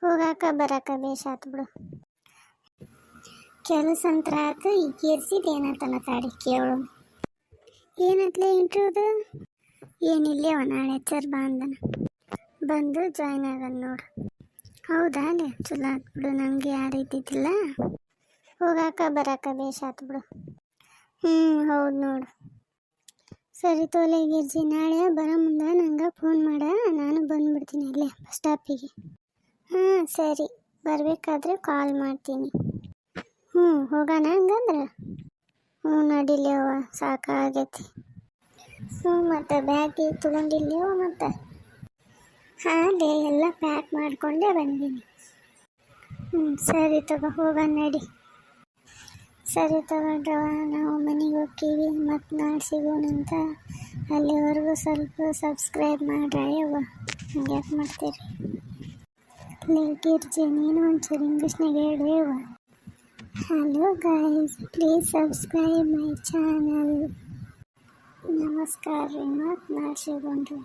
ಹೋಗಾಕ ಬರಾಕ ಬೇಷಾತ್ ಬಿಡು. ಕೆಲಸ ಅಂತ್ರ ಆತು. ಈಗ ಏರ್ಸಿದ್ ಏನತ್ತಲ್ಲ ತಾಡಿ ಕೇಳು. ಏನತ್ಲೆ ಇಂಟ್ರೂದು? ಏನಿಲ್ಲೇ ನಾಳೆ ಎಚ್ಚರ್ ಬಾ ಅಂದನ. ಬಂದು ಜಾಯ್ನ್ ಆಗನ್ ನೋಡು. ಹೌದಾ ಅಲ್ಲೇ ಚಲೋ ಆತ್ ಬಿಡು. ನನಗೆ ಯಾರು ಇದ್ದಿದ್ದಿಲ್ಲ. ಹೋಗಾಕ ಬರಾಕ ಬೇಷಾತ್ ಬಿಡು. ಹೌದು ನೋಡು. ಸರಿ ತೋಲೆ ಗಿರ್ಜಿ, ನಾಳೆ ಬರೋ ಮುಂದೆ ನಂಗೆ ಫೋನ್ ಮಾಡ. ನಾನು ಬಂದ್ಬಿಡ್ತೀನಿ ಅಲ್ಲೇ ಬಸ್ ಸ್ಟಾಪಿಗೆ. ಸರಿ, ಬರಬೇಕಾದ್ರೆ ಕಾಲ್ ಮಾಡ್ತೀನಿ. ಹೋಗೋಣ ಹಂಗಂದ್ರೆ. ನಡಿಲೇವ, ಸಾಕಾಗೈತಿ. ಮತ್ತು ಬ್ಯಾಗ್ ತೊಗೊಂಡಿಲ್ಲೇವ ಮತ್ತು? ಹಾಲೆ ಎಲ್ಲ ಪ್ಯಾಕ್ ಮಾಡಿಕೊಂಡೇ ಬಂದೀನಿ. ಸರಿ ತಗೋ, ಹೋಗೋಣ ನಡಿ. ಸರಿ ತಗೊಂಡ್ರವ, ನಾವು ಮನೆಗೆ ಹೋಗ್ತೀವಿ. ಮತ್ತು ನಾಳೆ ಸಿಗೋಣಂತ. ಅಲ್ಲಿವರೆಗೂ ಸ್ವಲ್ಪ ಸಬ್ಸ್ಕ್ರೈಬ್ ಮಾಡ್ರಿ. ಯವ್ವ ಹಂಗ್ಯಾಕೆ ಮಾಡ್ತೀರಿ? ಗಿರ್ಜಿ, ನೀನು ಒಂಚೂರು ಇಂಗ್ಲೀಷ್ನಾಗ ಹೇಳು ಯವ್ವ. Hello guys, please subscribe my channel. ನಮಸ್ಕಾರ ರೀ, ಮತ್ತು ನಾಳೆ ಸಿಗೋಣ್ರಿ.